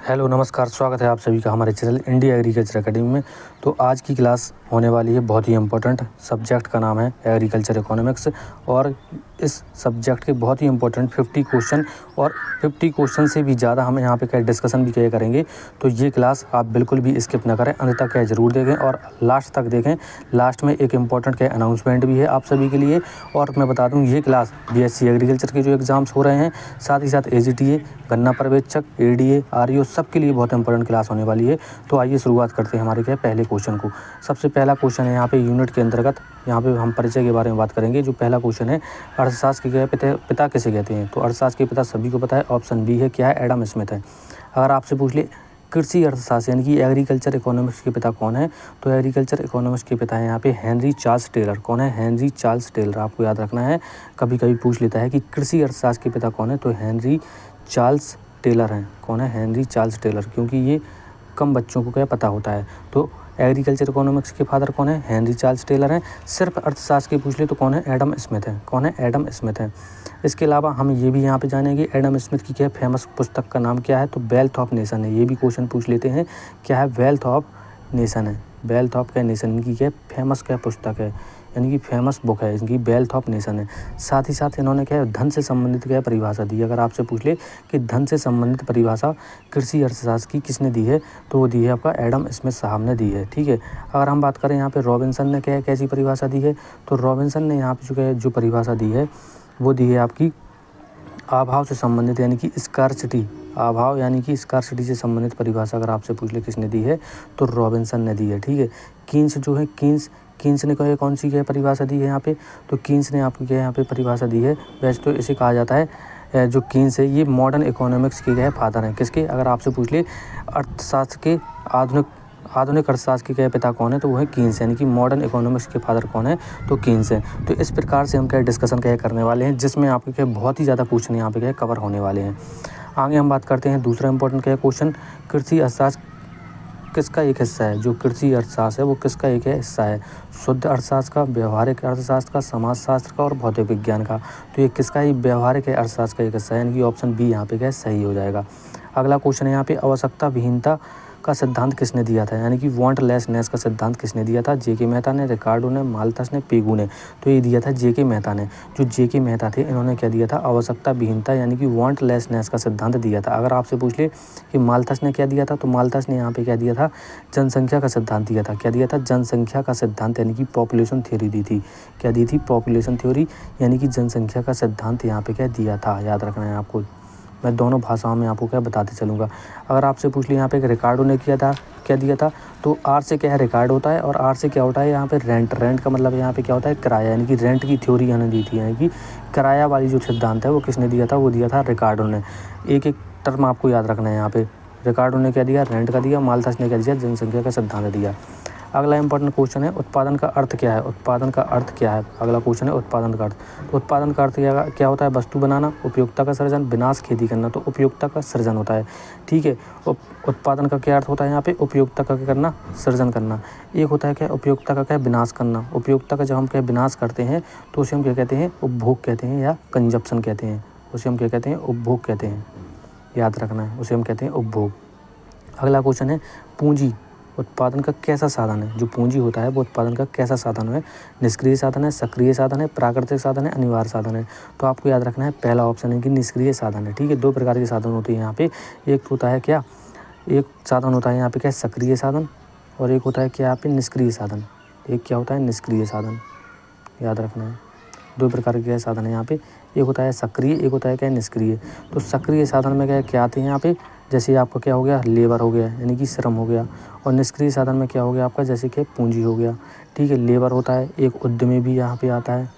Hello नमस्कार, स्वागत है आप सभी का हमारे चैनल इंडिया एग्रीकल्चर एकेडमी में। तो आज की क्लास होने वाली है बहुत ही इम्पोर्टेंट। सब्जेक्ट का नाम है एग्रीकल्चर इकोनॉमिक्स और इस सब्जेक्ट के बहुत ही इम्पोर्टेंट 50 क्वेश्चन और 50 क्वेश्चन से भी ज़्यादा हम यहाँ पे क्या डिस्कशन भी क्या करेंगे। तो ये क्लास आप बिल्कुल भी स्किप ना करें, अंत तक क्या ज़रूर देखें और लास्ट तक देखें। लास्ट में एक इम्पॉर्टेंट क्या अनाउंसमेंट भी है आप सभी के लिए। और मैं बता दूँ, ये क्लास BSc एग्रीकल्चर के जो एग्ज़ाम्स हो रहे हैं, साथ ही साथ AGTA, गन्ना पर्यवेक्षक, ADA, REO सबके लिए बहुत इंपॉर्टेंट क्लास होने वाली है। तो आइए शुरुआत करते हैं हमारे क्या पहले क्वेश्चन को। सबसे पहला क्वेश्चन है यहाँ पे यूनिट के अंतर्गत, यहाँ पे हम परिचय के बारे में बात करेंगे। जो पहला क्वेश्चन है, अर्थशास्त्र के पिता किसे कहते हैं। तो अर्थशास्त्र के पिता सभी को पता है, ऑप्शन बी है क्या है, एडम स्मिथ है। अगर आपसे पूछ ले कृषि अर्थशास्त्र यानी कि एग्रीकल्चर इकोनॉमिक्स के पिता कौन है, तो एग्रीकल्चर इकोनॉमिक्स के पिता है यहाँ पे हेनरी चार्ल्स टेलर। कौन है? Henry Charles Taylor. आपको याद रखना है, कभी कभी पूछ लेता है कि कृषि अर्थशास्त्र के पिता कौन है, तो हेनरी चार्ल्स टेलर हैं। कौन है? हेनरी चार्ल्स टेलर, क्योंकि ये कम बच्चों को क्या पता होता है। तो एग्रीकल्चर इकोनॉमिक्स के फादर कौन है? हेनरी चार्ल्स टेलर हैं। सिर्फ अर्थशास्त्र के पूछ ले तो कौन है? एडम स्मिथ है। कौन है? एडम स्मिथ है। इसके अलावा हम ये भी यहाँ पे जानेंगे एडम स्मिथ की क्या फेमस पुस्तक का नाम क्या है, तो वेल्थ ऑफ नेशन है। ये भी क्वेश्चन पूछ लेते हैं, क्या है? वेल्थ ऑफ नेशन है। वेल्थ ऑफ क्या नेशन, इनकी क्या फेमस क्या पुस्तक है, यानी कि फेमस बुक है इनकी, वेल्थ ऑफ नेशन है। साथ ही साथ इन्होंने क्या है, धन से संबंधित क्या परिभाषा दी। अगर आपसे पूछ ले कि धन से संबंधित परिभाषा कृषि अर्थशास्त्र की किसने दी है, तो वो दी है आपका एडम स्मिथ साहब ने दी है। ठीक है। अगर हम बात करें यहाँ पे रॉबिन्सन ने क्या कैसी परिभाषा दी है, तो रॉबिन्सन ने यहाँ पे जो परिभाषा दी है वो दी है आपकी अभाव से संबंधित, यानी कि स्कार्सिटी। अभाव यानी कि स्कार्सिटी से संबंधित परिभाषा अगर आपसे पूछ ले किसने दी है, तो रॉबिन्सन ने दी है। ठीक है। कीन्स जो है, कीन्स ने कौन सी क्या परिभाषा दी है यहाँ पे, तो कीन्स ने आपको क्या यहाँ पे परिभाषा दी है। वैसे तो इसे कहा जाता है, जो कीन्स है ये मॉडर्न इकोनॉमिक्स के क्या फादर हैं। किसके? अगर आपसे पूछ ले अर्थशास्त्र के आधुनिक अर्थशास्त्र के क्या पिता कौन है, तो वो है कीन्स, यानी कि मॉडर्न इकोनॉमिक्स के फादर कौन है, तो कीन्स है। तो इस प्रकार से हम क्या डिस्कशन क्या करने वाले हैं, जिसमें आपके क्या बहुत ही ज़्यादा क्वेश्चन यहाँ पे क्या कवर होने वाले हैं। आगे हम बात करते हैं दूसरा इंपॉर्टेंट क्या क्वेश्चन, कृषि अर्थशास्त्र किसका एक हिस्सा है। जो कृषि अर्थशास्त्र है वो किसका एक हिस्सा है, शुद्ध अर्थशास्त्र का, व्यवहारिक अर्थशास्त्र का, समाजशास्त्र का और भौतिक विज्ञान का। तो ये किसका ही व्यवहारिक अर्थशास्त्र का एक हिस्सा है, यानी कि ऑप्शन बी यहाँ पे क्या सही हो जाएगा। अगला क्वेश्चन है यहाँ पे, आवश्यकता विहीनता का सिद्धांत किसने दिया था, यानी कि वांटलेसनेस का सिद्धांत किसने दिया था। JK मेहता ने, रिकार्डो ने, माल्थस ने, पेगू ने। तो ये दिया था JK मेहता ने। जो JK मेहता थे इन्होंने क्या दिया था, आवश्यकता विहीनता यानी कि वांटलेसनेस का सिद्धांत दिया था। अगर आपसे पूछ ले कि माल्थस ने क्या दिया था, तो माल्थस ने यहाँ पे क्या दिया था, जनसंख्या का सिद्धांत दिया था। क्या दिया था? जनसंख्या का सिद्धांत, यानी कि पॉपुलेशन थ्योरी दी थी। क्या दी थी? पॉपुलेशन थ्योरी, यानी कि जनसंख्या का सिद्धांत यहाँ पे क्या दिया था, याद रखना है आपको। मैं दोनों भाषाओं में आपको क्या बताते चलूँगा। अगर आपसे पूछ लिया यहाँ पे रिकार्डो ने किया था, क्या दिया था, तो R से क्या है, रिकार्ड होता है, और R से क्या होता है यहाँ पे रेंट। रेंट का मतलब यहाँ पे क्या होता है, किराया, यानी कि रेंट की थ्योरी यहाँ दी थी, यानी कि किराया वाली जो सिद्धांत है वो किसने दिया था, वो दिया था रिकार्डो ने। एक एक टर्म आपको याद रखना है यहाँ पे। रिकार्डो ने क्या दिया, रेंट का दिया। माल्थस ने क्या दिया, जनसंख्या का सिद्धांत दिया। अगला इंपॉर्टेंट क्वेश्चन है, उत्पादन का अर्थ क्या है। उत्पादन का अर्थ क्या है, अगला क्वेश्चन है उत्पादन का अर्थ। तो उत्पादन का अर्थ क्या होता है, वस्तु बनाना, उपयोगिता का सृजन, विनाश खेती करना। तो उपयोगिता का सृजन होता है। ठीक है। उत्पादन का क्या अर्थ होता है यहाँ पे, उपयोगिता का क्या करना, सृजन करना। एक होता है क्या, उपयोगिता का क्या विनाश करना। उपयोगिता का जब हम क्या विनाश करते हैं तो उसे हम क्या कहते हैं, उपभोग कहते हैं या कंजप्शन कहते हैं। उसे हम क्या कहते हैं, उपभोग कहते हैं, याद रखना है, उसे हम कहते हैं उपभोग। अगला क्वेश्चन है, पूंजी उत्पादन का कैसा साधन है। जो पूंजी होता है वो उत्पादन का कैसा साधन है, निष्क्रिय साधन है, सक्रिय साधन है, प्राकृतिक साधन है, अनिवार्य साधन है। तो आपको याद रखना है पहला ऑप्शन है कि निष्क्रिय साधन है। ठीक है। दो प्रकार के साधन होते हैं यहाँ पे, एक होता है क्या, एक साधन होता है यहाँ पे क्या सक्रिय साधन, और एक होता है क्या यहाँ पे निष्क्रिय साधन। एक क्या होता है, निष्क्रिय साधन, याद रखना है। दो प्रकार के साधन है यहाँ पे, एक होता है सक्रिय, एक होता है क्या निष्क्रिय। तो सक्रिय साधन में क्या आते हैं यहाँ पे, जैसे आपका क्या हो गया, लेबर हो गया, यानी कि श्रम हो गया। और निष्क्रिय साधन में क्या हो गया आपका, जैसे कि पूंजी हो गया। ठीक है। लेबर होता है, एक उद्यमी भी यहाँ पे आता है।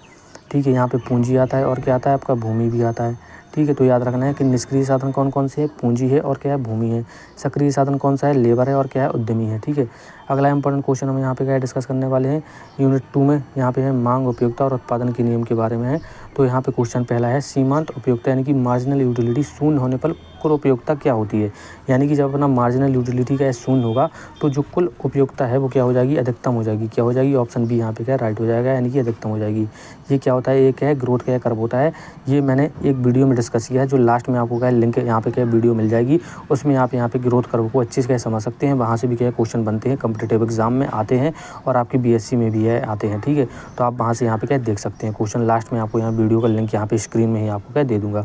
ठीक है। यहाँ पे पूंजी आता है और क्या आता है आपका, भूमि भी आता है। ठीक है। तो याद रखना है कि निष्क्रिय साधन कौन कौन से है, पूंजी है और क्या है, भूमि है। सक्रिय साधन कौन सा है, लेबर है और क्या है, उद्यमी है। ठीक है। अगला इंपॉर्टेंट क्वेश्चन हम यहाँ पे क्या डिस्कस करने वाले हैं, यूनिट 2 में यहाँ पे है मांग, उपयोगिता और उत्पादन के नियम के बारे में है। तो यहाँ पे क्वेश्चन पहला है, सीमांत उपयोगिता यानी कि मार्जिनल यूटिलिटी शून्य होने पर कुल उपयोगिता क्या होती है, यानी कि जब अपना मार्जिनल यूटिलिटी का शून्य होगा तो जो कुल उपयोगिता है वो क्या हो जाएगी, अधिकतम हो जाएगी। क्या हो जाएगी, ऑप्शन बी यहाँ पे क्या राइट हो जाएगा, यानी कि अधिकतम हो जाएगी। ये क्या होता है, एक है ग्रोथ का कर्व होता है। ये मैंने एक वीडियो में डिस्कस किया है, जो लास्ट में आपको क्या लिंक यहाँ पे क्या वीडियो मिल जाएगी, उसमें आप यहाँ पे ग्रोथ कर्व को अच्छे से क्या समझ सकते हैं। वहाँ से भी क्या क्वेश्चन बनते हैं, कॉम्पिटिटिव एग्जाम में आते हैं और आपकी बीएससी में भी आते हैं। ठीक है, तो आप वहाँ से यहाँ पे क्या देख सकते हैं क्वेश्चन। लास्ट में आपको यहाँ वीडियो का लिंक यहाँ पे स्क्रीन में ही आपको क्या दे दूँगा।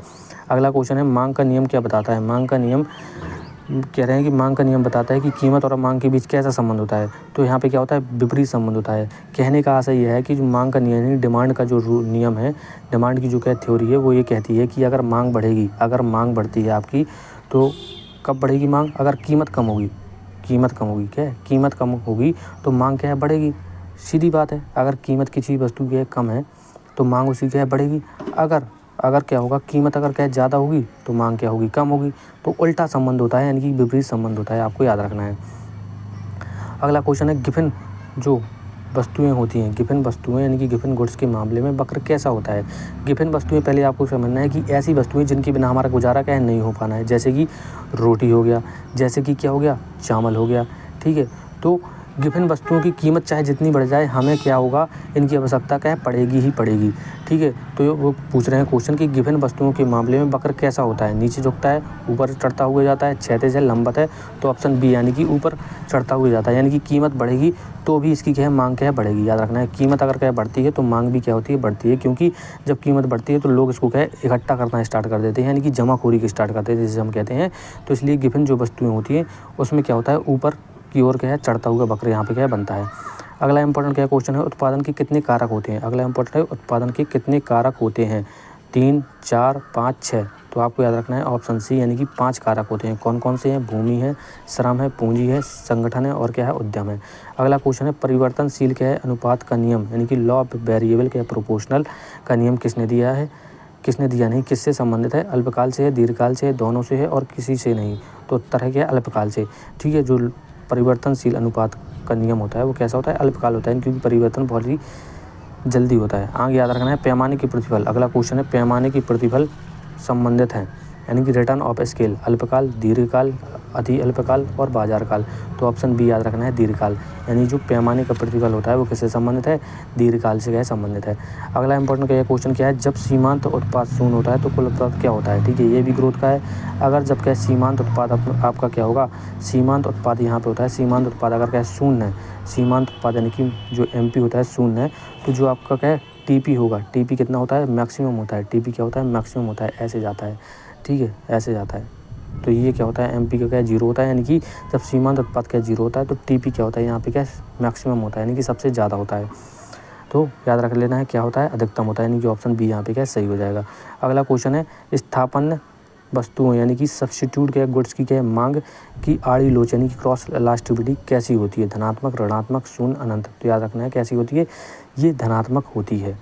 अगला क्वेश्चन है, मांग का नियम क्या बताता है। मांग का नियम कह रहे हैं कि मांग का नियम बताता है कि कीमत और मांग के बीच कैसा संबंध होता है। तो यहाँ पे क्या होता है, विपरीत संबंध होता है। कहने का आशय यह है कि जो मांग का नियम है, डिमांड का जो नियम है, डिमांड की जो क्या थ्योरी है, वो ये कहती है कि अगर मांग बढ़ेगी, अगर मांग बढ़ती है आपकी, तो कब बढ़ेगी मांग, अगर कीमत कम होगी। कीमत कम होगी, क्या है, कीमत कम होगी तो मांग क्या है, बढ़ेगी। सीधी बात है, अगर कीमत किसी वस्तु की कम है तो मांग उसी क्या है, बढ़ेगी। अगर क्या होगा, कीमत अगर क्या ज़्यादा होगी तो मांग क्या होगी, कम होगी। तो उल्टा संबंध होता है, यानी कि विपरीत संबंध होता है, आपको याद रखना है। अगला क्वेश्चन है, गिवन जो वस्तुएं होती हैं, गिवन वस्तुएं यानी कि गिवन गुड्स के मामले में वक्र कैसा होता है। गिवन वस्तुएं पहले आपको समझना है कि ऐसी वस्तुएं जिनके बिना हमारा गुजारा क्या है, नहीं हो पाना है। जैसे कि रोटी हो गया, जैसे कि क्या हो गया, चावल हो गया। ठीक है, तो गिवन वस्तुओं की कीमत चाहे जितनी बढ़ जाए, हमें क्या होगा, इनकी आवश्यकता क्या है, पड़ेगी ही पड़ेगी। ठीक है, तो वो पूछ रहे हैं क्वेश्चन कि गिवन वस्तुओं के मामले में वक्र कैसा होता है, नीचे झुकता है, ऊपर चढ़ता हुआ जाता है, क्षैतिज है, लंबवत है। तो ऑप्शन बी यानी कि ऊपर चढ़ता हुआ जाता है, यानी कि कीमत बढ़ेगी तो भी इसकी क्या है, मांग क्या है, बढ़ेगी। याद रखना है, कीमत अगर क्या बढ़ती है तो मांग भी क्या होती है, बढ़ती है। क्योंकि जब कीमत बढ़ती है तो लोग इसको क्या है, इकट्ठा करना स्टार्ट कर देते हैं, यानी कि जमाखोरी की स्टार्ट करते हैं, जैसे हम कहते हैं। तो इसलिए गिवन जो वस्तुएं होती हैं उसमें क्या होता है, ऊपर की ओर क्या है, चढ़ता हुआ वक्र यहाँ पे क्या बनता है। अगला इंपॉर्टेंट क्या क्वेश्चन है, उत्पादन के कितने कारक होते हैं। अगला इंपॉर्टेंट है, उत्पादन के कितने कारक होते हैं। 3, 4, 5, 6। तो आपको याद रखना है ऑप्शन सी, यानी कि 5 कारक होते हैं। कौन कौन से हैं, भूमि है, श्रम है, पूंजी है, संगठन है और क्या है, उद्यम है। अगला क्वेश्चन है, परिवर्तनशील क्या है, अनुपात का नियम, यानी कि लॉ ऑफ वेरिएबल क्या है, प्रोपोर्शनल का नियम किसने दिया है, किसने दिया नहीं, किससे संबंधित है, अल्पकाल से है, दीर्घकाल से है, दोनों से है और किसी से नहीं। तो उत्तर है क्या, अल्पकाल से। ठीक है, जो परिवर्तनशील अनुपात का नियम होता है वो कैसा होता है, अल्पकाल होता है, क्योंकि परिवर्तन बहुत ही जल्दी होता है। आगे याद रखना है, पैमाने की प्रतिफल। अगला क्वेश्चन है, पैमाने की प्रतिफल संबंधित हैं, यानी कि रिटर्न ऑफ स्केल, अल्पकाल, दीर्घकाल, अति अल्पकाल और बाजार काल। तो ऑप्शन बी याद रखना है, दीर्घकाल, यानी जो पैमाने का प्रतिफल होता है वो किससे संबंधित है, दीर्घकाल से क्या संबंधित है। अगला इंपॉर्टेंट क्या क्वेश्चन क्या है, जब सीमांत उत्पाद शून्य होता है तो कुल उत्पाद क्या होता है। ठीक है, ये भी ग्रोथ का है। अगर जब क्या सीमांत उत्पाद आपका क्या होगा, सीमांत उत्पाद यहाँ पे होता है, सीमांत उत्पाद अगर क्या शून्य है, सीमांत उत्पाद यानी कि जो एमपी होता है शून्य है, तो जो आपका क्या है टीपी होगा, टीपी कितना होता है, मैक्सिमम होता है। टीपी क्या होता है, मैक्सिमम होता है, ऐसे जाता है। ठीक है, ऐसे जाता है। तो ये क्या होता है, एमपी का क्या जीरो होता है, यानी कि जब सीमांत उत्पाद क्या जीरो होता है तो टीपी क्या होता है, यहाँ पे क्या मैक्सिमम होता है, यानी कि सबसे ज़्यादा होता है। तो याद रख लेना है क्या होता है, अधिकतम होता है, यानी कि ऑप्शन बी यहाँ पे क्या सही हो जाएगा। अगला क्वेश्चन है, स्थानापन्न वस्तुओं यानी कि सब्स्टिट्यूट क्या गुड्स की क्या मांग की आड़ी लोच यानी कि क्रॉस इलास्टिसिटी कैसी होती है, धनात्मक, ऋणात्मक, शून्य, अनंत। तो याद रखना है कैसी होती है, ये धनात्मक होती है।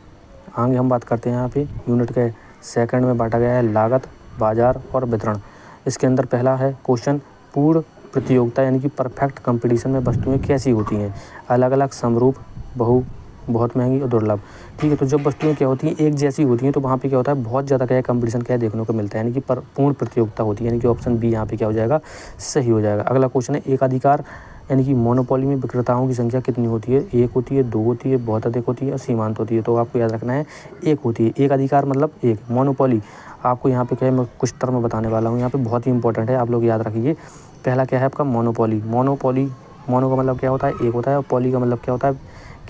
आगे हम बात करते हैं यहाँ पे यूनिट के सेकंड में बांटा गया है, लागत, बाजार और वितरण। इसके अंदर पहला है क्वेश्चन, पूर्ण प्रतियोगिता यानी कि परफेक्ट कंपटीशन में वस्तुएं कैसी होती हैं, अलग अलग, समरूप, बहुत महंगी और दुर्लभ। ठीक है, तो जब वस्तुएं क्या होती हैं, एक जैसी होती हैं तो वहाँ पे क्या होता है, बहुत ज़्यादा क्या कंपटीशन क्या देखने को मिलता है, यानी कि पूर्ण प्रतियोगिता होती है, यानी कि ऑप्शन बी यहाँ पे क्या हो जाएगा, सही हो जाएगा। अगला क्वेश्चन है, एकाधिकार यानी कि मोनोपोली में विक्रेताओं की संख्या कितनी होती है, 1 होती है, 2 होती है, बहुत अधिक होती है और सीमांत होती है। तो आपको याद रखना है 1 होती है, एक अधिकार मतलब 1, मोनोपोली। आपको यहाँ पे क्या है, मैं कुछ टर्म बताने वाला हूँ यहाँ पे, बहुत ही इंपॉर्टेंट है, आप लोग याद रखिए। पहला क्या है आपका, मोनोपोली। मोनो का मतलब क्या होता है, 1 होता है, और पॉली का मतलब क्या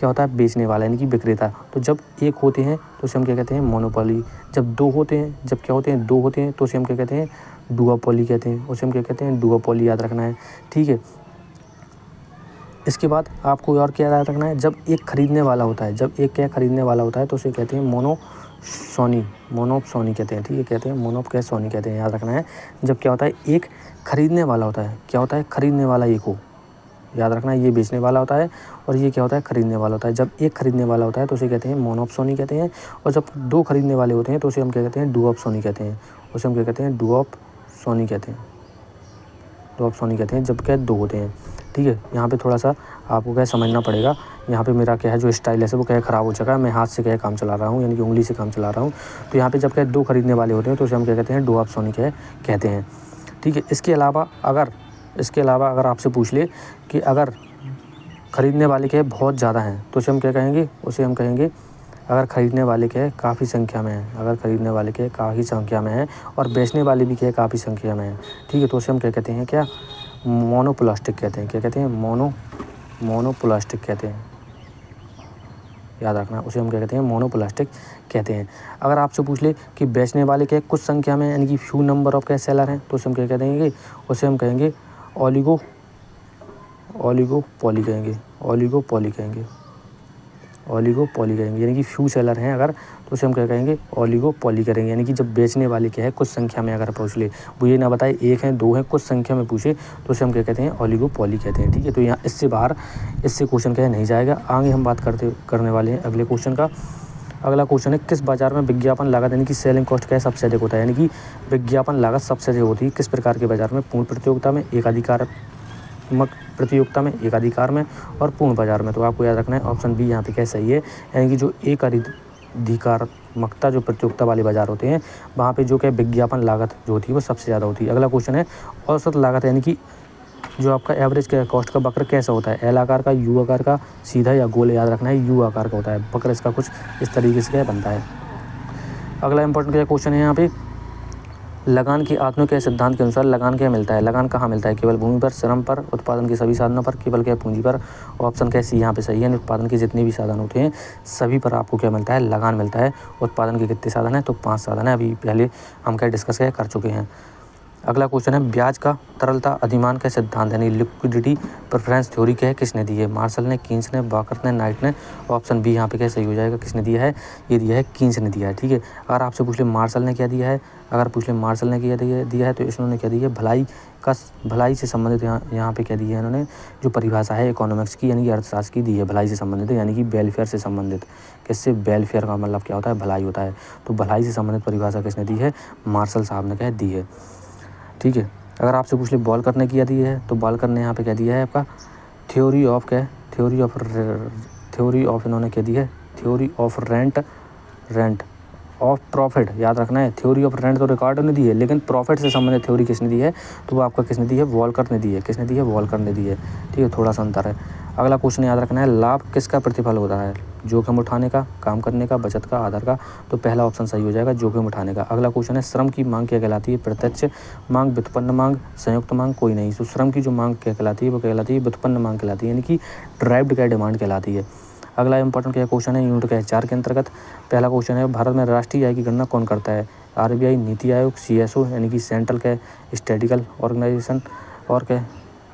होता है बेचने वाला यानी कि विक्रेता। तो जब 1 होते हैं तो उसे हम क्या कहते हैं, मोनोपोली। जब 2 होते हैं, जब क्या होते हैं, 2 होते हैं तो उसे हम क्या कहते हैं, डुओपोली कहते हैं, उसे हम क्या कहते हैं, डुओपोली। याद रखना है, ठीक है। इसके बाद आपको और क्या याद रखना है, जब एक खरीदने वाला होता है, जब एक क्या खरीदने वाला होता है तो उसे कहते हैं मोनोपसोनी कहते हैं। ठीक है, कहते हैं मोनोपसोनी कहते हैं, याद रखना है। जब क्या होता है, एक खरीदने वाला होता है, क्या होता है, खरीदने वाला एक हो, याद रखना है, ये बेचने वाला होता है और ये क्या होता है, खरीदने वाला होता है। जब एक खरीदने वाला होता है तो उसे कहते हैं मोनोपसोनी कहते हैं, और जब 2 खरीदने वाले होते हैं तो उसे हम क्या कहते हैं, डुओपसोनी कहते हैं, उसे हम क्या कहते हैं, डुओपसोनी कहते हैं, जब क्या 2 होते हैं। ठीक है, यहाँ पे थोड़ा सा आपको क्या समझना पड़ेगा, यहाँ पे मेरा क्या है जो स्टाइल है वो क्या ख़राब हो चुका है, मैं हाथ से क्या काम चला रहा हूँ, यानी कि उंगली से काम चला रहा हूँ। तो यहाँ पे जब क्या 2 खरीदने वाले होते हैं तो उसे हम क्या कहते हैं, डुओपसोनी कहते हैं। ठीक है। इसके अलावा अगर आपसे पूछ ले कि अगर ख़रीदने वाले के बहुत ज़्यादा हैं तो उसे हम क्या कहेंगे, उसे हम कहेंगे अगर ख़रीदने वाले के काफ़ी संख्या में हैं, अगर ख़रीदने वाले के काफ़ी संख्या में हैं और बेचने वाले भी क्या काफ़ी संख्या में हैं, ठीक है, तो उसे हम क्या कहते हैं, क्या मोनोपोलिस्टिक कहते हैं। क्या कहते हैं, मोनोपोलिस्टिक कहते हैं, याद रखना, उसे हम क्या कहते हैं, मोनोपोलिस्टिक कहते हैं। अगर आपसे पूछ ले कि बेचने वाले के कुछ संख्या में यानी कि फ्यू नंबर ऑफ क्या सेलर हैं, तो उसे हम क्या कह देंगे, उसे हम कहेंगे ओलिगोपॉली कहेंगे, यानी कि फ्यू सेलर हैं अगर, तो उसे हम क्या कहेंगे, ओलिगोपॉली करेंगे। यानी कि जब बेचने वाले क्या है कुछ संख्या में अगर पूछ ले, वो ये ना बताए एक हैं दो हैं, कुछ संख्या में पूछे तो उसे हम क्या कहते हैं, ओलिगोपॉली कहते हैं, ठीक है। तो यहाँ इससे बाहर इससे क्वेश्चन क्या नहीं जाएगा। आगे हम बात करने वाले हैं अगले क्वेश्चन का। अगला क्वेश्चन है, किस बाजार में विज्ञापन लागत यानी कि सेलिंग कॉस्ट क्या है सबसे अधिक होता है, यानी कि विज्ञापन लागत सबसे अधिक होती है किस प्रकार के बाजार में, पूर्ण प्रतियोगिता में, एकाधिकारत्मक प्रतियोगिता में, एकाधिकार में और पूर्ण बाजार में। तो आपको याद रखना है ऑप्शन बी यहाँ पे क्या सही है, यानी कि जो एकाधिकारत्मकता जो प्रतियोगिता वाले बाजार होते हैं वहाँ पे जो क्या विज्ञापन लागत जो होती है वो सबसे ज़्यादा होती है। अगला क्वेश्चन है, औसत लागत यानी कि जो आपका एवरेज का कॉस्ट का वक्र कैसा होता है, एल आकार का, यू आकार का, सीधा या गोल, याद रखना है यू आकार का होता है वक्र, इसका कुछ इस तरीके से क्या बनता है। अगला इंपॉर्टेंट क्या क्वेश्चन है यहाँ पे, लगान की आत्म के सिद्धांत के अनुसार लगान क्या मिलता है, लगान कहाँ मिलता है, केवल भूमि पर, श्रम पर, उत्पादन के सभी साधनों पर, केवल क्या पूंजी पर। ऑप्शन क्या सी यहाँ पे सही है, उत्पादन के जितने भी साधन होते हैं सभी पर आपको क्या मिलता है, लगान मिलता है। उत्पादन के कितने साधन हैं, तो 5 साधन है, अभी पहले हम क्या डिस्कस कर चुके हैं। अगला क्वेश्चन है, ब्याज का तरलता अधिमान का सिद्धांत यानी लिक्विडिटी प्रेफरेंस थ्योरी क्या है, किसने दी है, मार्शल ने, कीन्स ने, वाकर्थ ने, नाइट ने। ऑप्शन बी यहाँ पे क्या सही हो जाएगा, किसने दिया है, ये दिया है कीन्स ने दिया है, ठीक है। अगर आपसे पूछ ले मार्शल ने क्या दिया है, दिया है तो इन्होंने क्या दिया है, भलाई से संबंधित यहाँ पे क्या दिया है इन्होंने, जो परिभाषा है इकोनॉमिक्स की यानी कि अर्थशास्त्र की दी है, भलाई से संबंधित यानी कि वेलफेयर से संबंधित। किससे, वेलफेयर का मतलब क्या होता है, भलाई होता है। तो भलाई से संबंधित परिभाषा किसने दी है, मार्शल साहब ने क्या दी है, ठीक है। अगर आपसे पूछ ले बॉलकर ने क्या दिया है, तो बॉलकर ने यहाँ पे क्या दिया है आपका थ्योरी ऑफ इन्होंने क्या दी है, theory of rent of profit, याद रखना है। थ्योरी ऑफ रेंट तो रिकॉर्ड ने दी है, लेकिन प्रॉफिट से संबंधित थ्योरी किसने दी है, तो वो आपका किसने दी है, वॉलकर ने दी है। किसने दी है, वॉलकर ने दी है, ठीक है, थोड़ा सा अंतर है। अगला क्वेश्चन याद रखना है, लाभ किसका प्रतिफल होता है, जोखिम उठाने का, काम करने का, बचत का, आदर का। तो पहला ऑप्शन सही हो जाएगा, जोखिम उठाने का। अगला क्वेश्चन है, श्रम की मांग क्या कहलाती है, प्रत्यक्ष मांग, व्युत्पन्न मांग, संयुक्त मांग, कोई नहीं। तो श्रम की जो मांग क्या कहलाती है, वो कहलाती है व्युत्पन्न मांग कहलाती है, यानी कि ड्राइव्ड क्या डिमांड कहलाती है। अगला इंपॉर्टेंट क्या क्वेश्चन है, यूनिट क्या है 4 के अंतर्गत। पहला क्वेश्चन है, भारत में राष्ट्रीय आय की गणना कौन करता है, RBI, नीति आयोग, CSO यानी कि सेंट्रल क्या स्टैटिकल ऑर्गेनाइजेशन, और क्या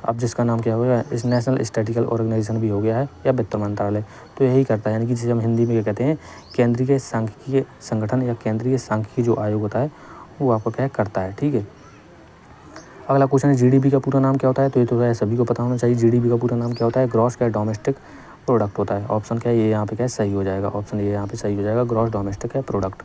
अब जिसका नाम क्या हो गया, इस नेशनल स्टैटिकल ऑर्गेनाइजेशन भी हो गया है, या वित्त मंत्रालय। तो यही करता है, यानी कि जिसे हम हिंदी में क्या कहते हैं, केंद्रीय सांख्यिकीय संगठन या केंद्रीय सांख्यिकी जो आयोग होता है वो आपको क्या करता है, ठीक है। अगला क्वेश्चन है, GDP का पूरा नाम क्या होता है, तो ये तो सभी को पता होना चाहिए। GDP का पूरा नाम क्या होता है, ग्रॉस क्या डोमेस्टिक प्रोडक्ट होता है। ऑप्शन क्या है, ये यहाँ पे क्या सही हो जाएगा, ऑप्शन ये यहाँ पे सही हो जाएगा, ग्रॉस डोमेस्टिक है प्रोडक्ट।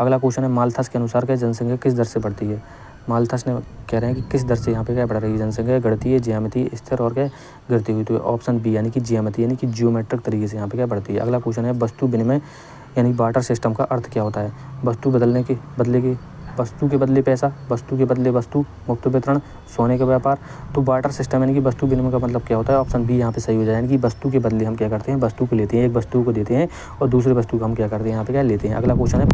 अगला क्वेश्चन है, माल्थस के अनुसार क्या जनसंख्या किस दर से बढ़ती है। माल्थस ने कह रहे हैं कि किस दर से यहाँ पे क्या बढ़ रही है जनसंख्या, बढ़ती है, ज्यामिति, स्थिर और क्या गिरती हुई। तो ऑप्शन बी यानी कि ज्यामिति यानी कि जियोमेट्रिक तरीके से यहाँ पे क्या बढ़ती है। अगला क्वेश्चन है, वस्तु विनिमय यानी बार्टर सिस्टम का अर्थ क्या होता है, वस्तु के बदले पैसा, वस्तु के बदले वस्तु, मुफ्त वितरण, सोने का व्यापार। तो बार्टर सिस्टम यानी कि वस्तु विनिमय का मतलब क्या होता है, ऑप्शन बी यहाँ पे सही हो जाए, यानी कि वस्तु के बदले हम क्या करते हैं, वस्तु को लेते हैं, एक वस्तु को देते हैं और दूसरे वस्तु को हम क्या करते हैं, यहाँ पे क्या लेते हैं। अगला क्वेश्चन है,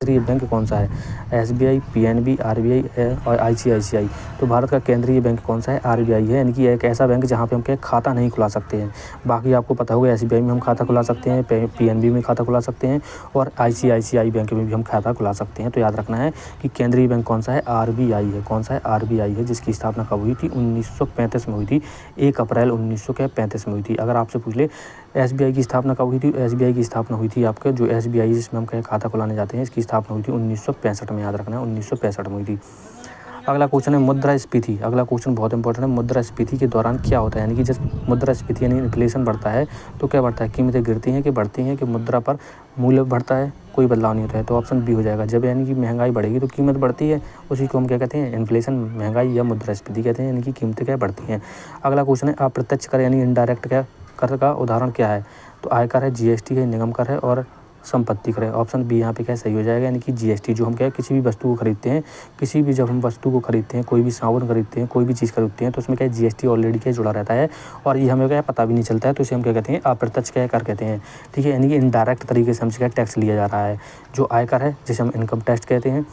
केंद्रीय बैंक कौन सा है, SBI, PNB, RBI और ICICI। तो भारत का केंद्रीय बैंक कौन सा है, RBI है, यानी कि एक ऐसा बैंक जहाँ पे हम क्या खाता नहीं खुला सकते हैं। बाकी आपको पता होगा SBI में हम खाता खुला सकते हैं, PNB में खाता खुला सकते हैं और ICICI बैंक में भी हम खाता खुला सकते हैं। तो याद रखना है कि केंद्रीय बैंक कौन सा है, RBI है। कौन सा है, RBI है, जिसकी स्थापना कब हुई थी, 1935 में हुई थी, 1 अप्रैल 1935 में हुई थी। अगर आपसे पूछ ले SBI की स्थापना कब हुई थी, SBI की स्थापना हुई थी आपके जो SBI जिसमें हम क्या खाता खुलाने जाते हैं, इसकी स्थापना हुई थी 1965 में, याद रखना है 1965 में हुई थी। अगला क्वेश्चन है, मुद्रास्फीति। अगला क्वेश्चन बहुत इंपॉर्टेंट है, मुद्रास्फीति के दौरान क्या होता है, यानी कि जब मुद्रास्फीति यानी इन्फ्लेशन बढ़ता है तो क्या बढ़ता है, कीमतें गिरती हैं कि बढ़ती हैं, कि मुद्रा पर मूल्य बढ़ता है, कोई बदलाव नहीं होता है। तो ऑप्शन बी हो जाएगा, जब यानी कि महंगाई बढ़ेगी तो कीमत बढ़ती है, उसी को हम क्या कहते हैं, इन्फ्लेशन, महंगाई या मुद्रास्फीति कहते हैं, यानी कि कीमतें क्या बढ़ती हैं। अगला क्वेश्चन है, अप्रत्यक्ष कर यानी इनडायरेक्ट क्या कर का उदाहरण क्या है, तो आयकर है, GST है, निगम कर है और संपत्ति कर है। ऑप्शन बी यहाँ पे क्या सही हो जाएगा, यानी कि जीएसटी। जो हम क्या किसी भी वस्तु को खरीदते हैं, किसी भी जब हम वस्तु को खरीदते हैं, कोई भी साबुन खरीदते हैं, कोई भी चीज़ खरीदते हैं, तो उसमें क्या जीएसटी ऑलरेडी क्या जुड़ा रहता है और ये हमें क्या पता भी नहीं चलता है। तो इसे हम क्या कहते हैं, अप्रत्यक्ष क्या कर कहते हैं, ठीक है। यानी कि इनडायरेक्ट तरीके से हमसे क्या टैक्स लिया जा रहा है। जो आयकर है जिसे हम इनकम टैक्स कहते हैं,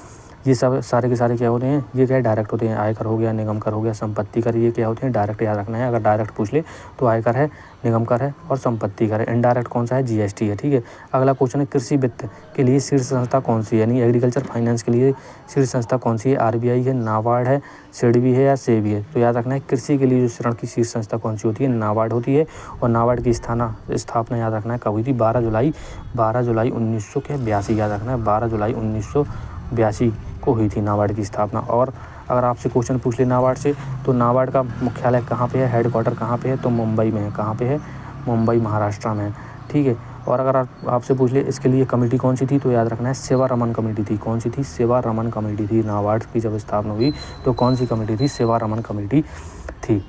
ये सब सारे के सारे क्या होते हैं, ये क्या डायरेक्ट होते हैं। आयकर हो गया, निगम कर हो गया, संपत्ति कर, ये क्या होते हैं डायरेक्ट, याद रखना है। अगर डायरेक्ट पूछ ले तो आयकर है, निगम कर है और संपत्ति कर है। इनडायरेक्ट कौन सा है, जीएसटी है, ठीक है। अगला क्वेश्चन है, कृषि वित्त के लिए शीर्ष संस्था कौन सी है, यानी एग्रीकल्चर फाइनेंस के लिए शीर्ष संस्था कौन सी है। आरबीआई है, नाबार्ड है, सिडबी है या सेबी है। तो याद रखना है, कृषि के लिए जो ऋण की शीर्ष संस्था कौन सी होती है, नाबार्ड होती है। और नाबार्ड की स्थापना याद रखना है कब हुई थी, 12 जुलाई 1982, याद रखना है 12 जुलाई 1982 को हुई थी नाबार्ड की स्थापना। और अगर आपसे क्वेश्चन पूछ ले नाबार्ड से, तो नाबार्ड का मुख्यालय कहाँ पे है, हेडक्वार्टर कहाँ पे है, तो मुंबई में है। कहाँ पे है, मुंबई महाराष्ट्र में है, ठीक है। और अगर आपसे पूछ ले इसके लिए कमेटी कौन सी थी, तो याद रखना है सेवारमन कमेटी थी। कौन सी थी, सेवारमन कमेटी थी। नाबार्ड की जब स्थापना हुई तो कौन सी कमेटी थी, सेवारमन कमेटी थी।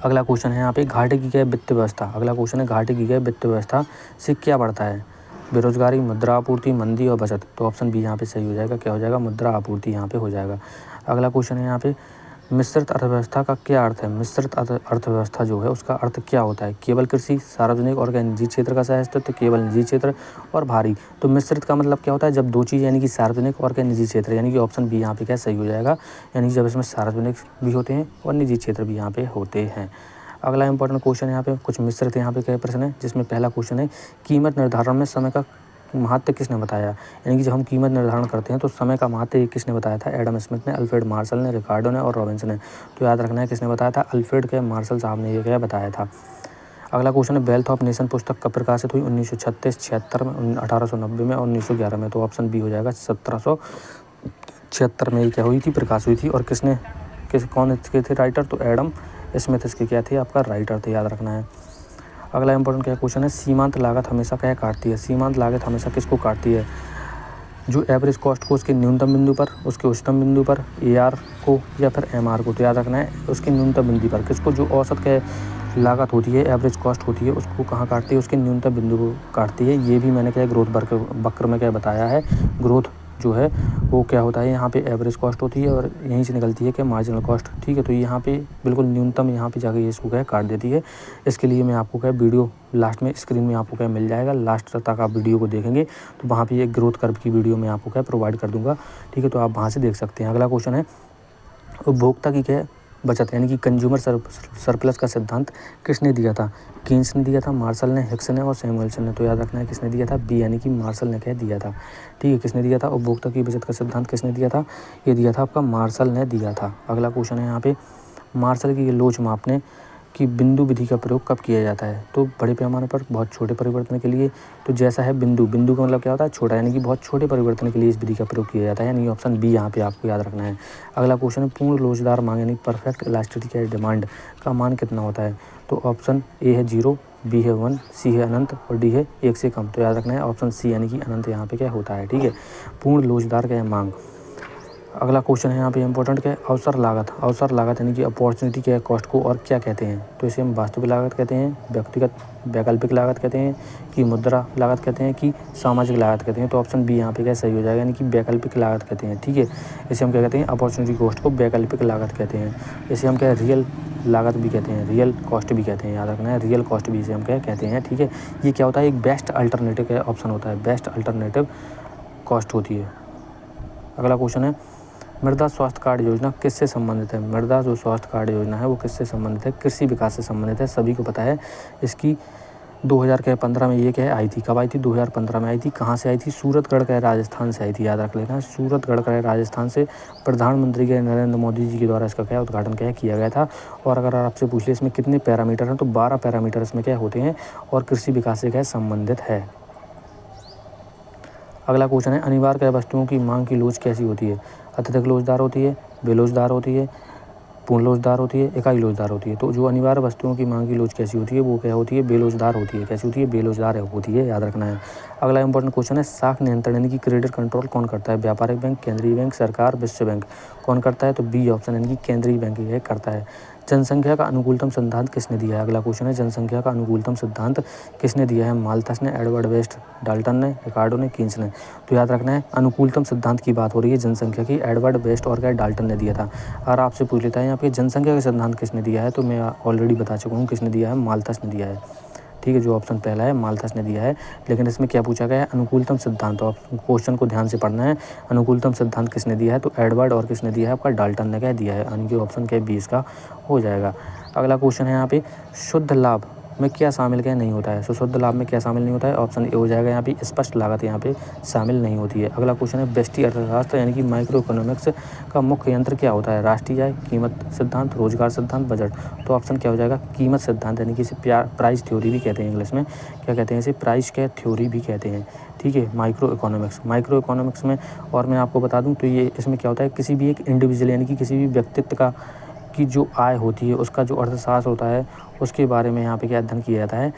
अगला क्वेश्चन है यहाँ पे, घाटे की क्या वित्त व्यवस्था। अगला क्वेश्चन है, घाटे की क्या वित्त व्यवस्था से क्या बढ़ता है, बेरोजगारी, मुद्रा आपूर्ति, मंदी और बचत। तो ऑप्शन बी यहाँ पे सही हो जाएगा, क्या हो जाएगा, मुद्रा आपूर्ति यहाँ पे हो जाएगा। अगला क्वेश्चन है यहाँ पे, मिश्रित अर्थव्यवस्था का क्या अर्थ है। मिश्रित अर्थव्यवस्था जो है उसका अर्थ क्या होता है, केवल कृषि, सार्वजनिक और निजी क्षेत्र का सहअस्तित्व, केवल निजी क्षेत्र और भारी। तो मिश्रित का मतलब क्या होता है, जब दो चीज़ यानी कि सार्वजनिक और निजी क्षेत्र, यानी कि ऑप्शन बी यहाँ पे क्या सही हो जाएगा, यानी कि जब इसमें सार्वजनिक भी होते हैं और निजी क्षेत्र भी यहाँ पे होते हैं। अगला इंपॉर्टेंट क्वेश्चन है यहाँ पे, कुछ मिश्रित यहाँ पे क्या प्रश्न है, जिसमें पहला क्वेश्चन है, कीमत निर्धारण में समय का महत्व किसने बताया। यानी कि जब हम कीमत निर्धारण करते हैं तो समय का महत्व किसने बताया था, एडम स्मिथ ने, अल्फ्रेड मार्शल ने, रिकार्डो ने और रॉबिन्सन ने। तो याद रखना है किसने बताया था, अल्फ्रेड के मार्शल साहब ने ये क्या बताया था। अगला क्वेश्चन है, वेल्थ ऑफ नेशन पुस्तक कब प्रकाशित हुई, 1936, 76 में, 1890 में और 1911 में। तो ऑप्शन बी हो जाएगा, 1776 में क्या हुई थी, प्रकाश हुई थी। और कौन इसके थे राइटर, तो एडम स्मिथ इसके क्या थे, आपका राइटर थे, याद रखना है। अगला इंपॉर्टेंट क्या क्वेश्चन है, सीमांत लागत हमेशा क्या काटती है। सीमांत लागत हमेशा किसको काटती है, जो एवरेज कॉस्ट को उसके न्यूनतम बिंदु पर, उसके उच्चतम बिंदु पर, एआर को या फिर एमआर को। तो याद रखना है उसके न्यूनतम बिंदु पर किसको, जो औसत क्या लागत होती है, एवरेज कॉस्ट होती है, उसको कहाँ काटती है, उसके न्यूनतम बिंदु को काटती है। ये भी मैंने क्या ग्रोथ वक्र में क्या बताया है, ग्रोथ जो है वो क्या होता है, यहाँ पे एवरेज कॉस्ट होती है और यहीं से निकलती है क्या, मार्जिनल कॉस्ट, ठीक है। तो यहाँ पे बिल्कुल न्यूनतम यहाँ पे जाके इसको क्या काट देती है। इसके लिए मैं आपको क्या वीडियो लास्ट में स्क्रीन में आपको क्या मिल जाएगा, लास्ट तक आप वीडियो को देखेंगे तो वहाँ पे एक ग्रोथ कर्व की वीडियो मैं आपको क्या प्रोवाइड कर दूँगा, ठीक है। तो आप वहाँ से देख सकते हैं। अगला क्वेश्चन है, उपभोक्ता की क्या बचत, यानी कि कंज्यूमर सरप्लस का सिद्धांत किसने दिया था, कीन्स ने दिया था, मार्शल ने, हिक्स ने और सैमुअल्सन ने। तो याद रखना है किसने दिया था, बी, यानी कि मार्शल ने क्या दिया था, ठीक है। किसने दिया था, उपभोक्ता की बचत का सिद्धांत किसने दिया था, ये दिया था आपका मार्शल ने दिया था। अगला क्वेश्चन है यहाँ पे, मार्शल की लोच मापने कि बिंदु विधि का प्रयोग कब किया जाता है। तो बड़े पैमाने पर बहुत छोटे परिवर्तन के लिए, तो जैसा है बिंदु का मतलब क्या होता है, छोटा, यानी कि बहुत छोटे परिवर्तन के लिए इस विधि का प्रयोग किया जाता है, यानी ऑप्शन बी यहाँ पे आपको याद रखना है। अगला क्वेश्चन है, पूर्ण लोचदार मांग यानी परफेक्ट इलास्टिसिटी या डिमांड का मान कितना होता है। तो ऑप्शन ए है 0, बी है 1, सी है अनंत और डी है 1 से कम। तो याद रखना है ऑप्शन सी यानी कि अनंत यहाँ पे क्या होता है, ठीक है। पूर्ण लोचदार क्या है, मांग। अगला क्वेश्चन है यहाँ पे इंपॉर्टेंट क्या है, अवसर लागत यानी कि अपॉर्चुनिटी क्या है, कॉस्ट को और क्या कहते हैं। तो इसे हम वास्तविक लागत कहते हैं, व्यक्तिगत वैकल्पिक लागत कहते हैं, कि मुद्रा लागत कहते हैं, कि सामाजिक लागत कहते हैं। तो ऑप्शन बी यहाँ पे क्या सही हो जाएगा, यानी कि वैकल्पिक लागत कहते हैं, ठीक है। इसे हम क्या कहते हैं, अपॉर्चुनिटी कॉस्ट को वैकल्पिक लागत कहते हैं। इसे हम क्या रियल लागत भी कहते हैं, रियल कॉस्ट भी कहते हैं, याद रखना है, रियल कॉस्ट भी इसे हम क्या कहते हैं, ठीक है। ये क्या होता है, एक बेस्ट अल्टरनेटिव का ऑप्शन होता है, बेस्ट अल्टरनेटिव कॉस्ट होती है। अगला क्वेश्चन है, मृदा स्वास्थ्य कार्ड योजना किससे संबंधित है। मृदा जो स्वास्थ्य कार्ड योजना है वो किससे संबंधित है, कृषि विकास से संबंधित है, सभी को पता है। इसकी 2015 में ये क्या आई थी, कब आई थी, 2015 में आई थी। कहाँ से आई थी, सूरतगढ़ का राजस्थान से आई थी, याद रख लेना। सूरतगढ़ का राजस्थान से प्रधानमंत्री के नरेंद्र मोदी जी के द्वारा इसका क्या उद्घाटन क्या किया गया था। और अगर आपसे पूछ ले इसमें कितने पैरामीटर हैं, तो 12 पैरामीटर इसमें क्या होते हैं और कृषि विकास से क्या संबंधित है। अगला क्वेश्चन है, अनिवार्य वस्तुओं की मांग की लोच कैसी होती है, अत्यधिक लोचदार होती है, बेलोचदार होती है, पूर्ण लोचदार होती है, इकाई लोचदार होती है। तो जो अनिवार्य वस्तुओं की मांग की लोच कैसी होती है, वो क्या होती है, बेलोचदार होती है। कैसी होती है, बेलोचदार होती है, याद रखना है। अगला इंपॉर्टेंट क्वेश्चन है, साख नियंत्रण यानी कि क्रेडिट कंट्रोल कौन करता है? व्यापारिक बैंक, केंद्रीय बैंक, सरकार, विश्व बैंक। कौन करता है? तो बी ऑप्शन यानी कि केंद्रीय बैंक ये करता है। जनसंख्या का अनुकूलतम सिद्धांत किसने दिया है? अगला क्वेश्चन है, जनसंख्या का अनुकूलतम सिद्धांत किसने दिया है? माल्थस ने, एडवर्ड वेस्ट, डाल्टन ने, रिकार्डो ने, कीन्स ने। तो याद रखना है, अनुकूलतम सिद्धांत की बात हो रही है जनसंख्या की, एडवर्ड वेस्ट और क्या डाल्टन ने दिया था। अगर आपसे पूछ लेता है यहाँ पे जनसंख्या का सिद्धांत किसने दिया है, तो मैं ऑलरेडी बता चुका हूँ किसने दिया है, माल्थस ने दिया है। ठीक है, जो ऑप्शन पहला है माल्थस ने दिया है। लेकिन इसमें क्या पूछा गया है, अनुकूलतम सिद्धांत। तो आप क्वेश्चन को ध्यान से पढ़ना है। अनुकूलतम सिद्धांत किसने दिया है? तो एडवर्ड और किसने दिया है? आपका डाल्टन ने क्या दिया है, यानी कि ऑप्शन क्या 20 का हो जाएगा। अगला क्वेश्चन है यहाँ पे, शुद्ध लाभ में क्या शामिल क्या नहीं होता है? तो शुद्ध लाभ में क्या शामिल नहीं होता है? ऑप्शन ए हो जाएगा यहाँ पे, स्पष्ट लागत यहाँ पे शामिल नहीं होती है। अगला क्वेश्चन है, व्यष्टि अर्थशास्त्र यानी कि माइक्रो इकोनॉमिक्स का मुख्य यंत्र क्या होता है? राष्ट्रीय आय, कीमत सिद्धांत, रोजगार सिद्धांत, बजट। तो ऑप्शन क्या हो जाएगा, कीमत सिद्धांत, यानी कि इसे प्राइस थ्योरी भी कहते हैं, इंग्लिश में क्या कहते हैं इसे, प्राइस क्या थ्योरी भी कहते हैं। ठीक है, माइक्रो इकोनॉमिक्स में। और मैं आपको बता दूं तो ये इसमें क्या होता है, किसी भी एक इंडिविजुअल यानी कि किसी भी व्यक्तित्व का की जो आय होती है, उसका जो अर्थशास्त्र होता है, उसके बारे में यहाँ पे क्या अध्ययन किया जाता है,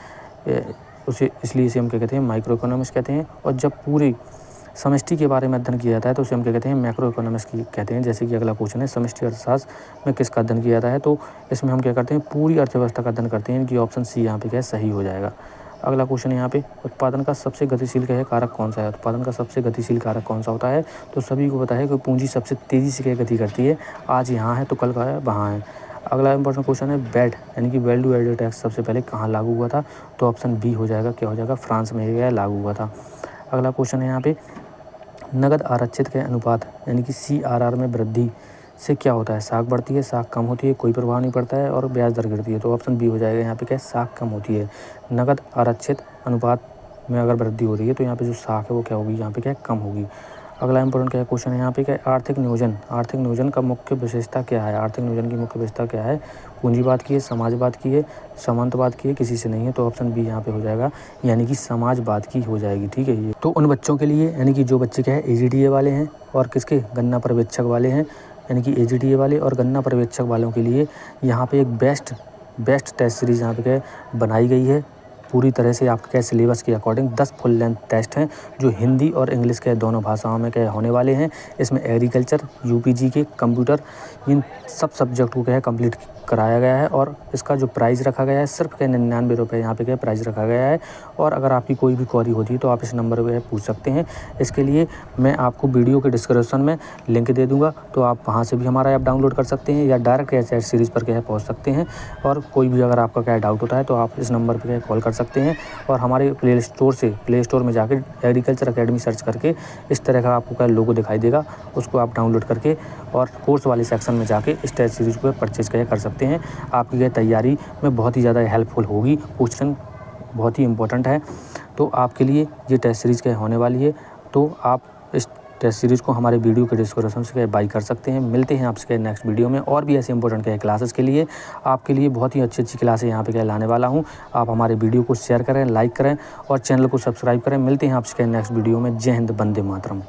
उसे इसलिए इसे हम क्या कहते हैं, माइक्रो इकोनॉमिक्स कहते हैं। और जब पूरी समष्टि के बारे में अध्ययन किया जाता है तो उसे हम क्या कहते हैं, मैक्रो इकोनॉमिक्स की कहते हैं। जैसे कि अगला क्वेश्चन है, समष्टि अर्थशास्त्र में किसका अध्ययन किया जाता है? तो इसमें हम क्या करते हैं, पूरी अर्थव्यवस्था का अध्ययन करते हैं, कि ऑप्शन सी यहाँ पे क्या सही हो जाएगा। अगला क्वेश्चन है यहाँ पे, उत्पादन का सबसे गतिशील क्या है कारक कौन सा है? उत्पादन का सबसे गतिशील कारक कौन सा होता है? तो सभी को पता है कि पूंजी सबसे तेज़ी से क्या गति करती है, आज यहाँ है तो कल का है वहाँ है। अगला इंपॉर्टेंट क्वेश्चन है, वैट यानी कि वैल्यू एडेड टैक्स सबसे पहले कहाँ लागू हुआ था? तो ऑप्शन बी हो जाएगा, क्या हो जाएगा, फ्रांस में यह लागू हुआ था। अगला क्वेश्चन है यहाँ पे, नगद आरक्षित के अनुपात यानी कि CRR में वृद्धि से क्या होता है? साख बढ़ती है, साख कम होती है, कोई प्रभाव नहीं पड़ता है, और ब्याज दर गिरती है। तो ऑप्शन बी हो जाएगा यहाँ पे, क्या साख कम होती है। नगद आरक्षित अनुपात में अगर वृद्धि हो रही है तो यहाँ पे जो साख है वो क्या होगी, यहाँ पे क्या कम होगी। अगला इंपॉर्टेंट क्या क्वेश्चन है यहाँ पे, क्या आर्थिक नियोजन का मुख्य विशेषता क्या है? आर्थिक नियोजन की मुख्य विशेषता क्या है? पूंजीवाद की है, समाजवाद की है, सामंतवाद की है, किसी से नहीं है। तो ऑप्शन बी यहाँ पे हो जाएगा, यानी कि समाजवाद की हो जाएगी। ठीक है, ये तो उन बच्चों के लिए, यानी कि जो बच्चे क्या है AGTA वाले हैं और किसके गणना पर्यवेक्षक वाले हैं, यानी कि AGTA वाले और गणना पर्यवेक्षक वालों के लिए यहाँ पे एक बेस्ट टेस्ट सीरीज़ यहाँ पे क्या बनाई गई है। पूरी तरह से आपके क्या सिलेबस के अकॉर्डिंग 10 फुल लेंथ टेस्ट हैं, जो हिंदी और इंग्लिश के दोनों भाषाओं में क्या होने वाले हैं। इसमें एग्रीकल्चर, UPG के, कंप्यूटर, इन सब सब्जेक्ट को क्या है कंप्लीट कराया गया है। और इसका जो प्राइस रखा गया है सिर्फ क्या 99 रुपये यहाँ पे क्या प्राइस रखा गया है। और अगर आपकी कोई भी क्वेरी होती है तो आप इस नंबर पर पूछ सकते हैं। इसके लिए मैं आपको वीडियो के डिस्क्रिप्शन में लिंक दे दूँगा, तो आप वहाँ से भी हमारा ऐप डाउनलोड कर सकते हैं, या डायरेक्ट चैट सीरीज़ पर क्या पहुँच सकते हैं। और कोई भी अगर आपका क्या डाउट होता है तो आप इस नंबर पर कॉल कर सकते हैं। और हमारे प्ले स्टोर में जाकर एग्रीकल्चर अकेडमी सर्च करके इस तरह का आपको क्या लोगो दिखाई देगा, उसको आप डाउनलोड करके और कोर्स वाले सेक्शन में जाके इस टेस्ट सीरीज़ को परचेज कर सकते हैं। आपकी यह तैयारी में बहुत ही ज़्यादा हेल्पफुल होगी। क्वेश्चन बहुत ही इंपॉर्टेंट है, तो आपके लिए ये टेस्ट सीरीज़ क्या होने वाली है। तो आप इस टेस्ट सीरीज़ को हमारे वीडियो के डिस्क्रिप्शन से बाई कर सकते हैं। मिलते हैं आपसे नेक्स्ट वीडियो में और भी ऐसे इंपॉर्टेंट क्या क्लासेस के लिए। आपके लिए बहुत ही अच्छी क्लासें यहाँ पे क्या लाने वाला हूँ। आप हमारे वीडियो को शेयर करें, लाइक करें और चैनल को सब्सक्राइब करें। मिलते हैं आपसे नेक्स्ट वीडियो में। जय हिंद, वंदे मातरम।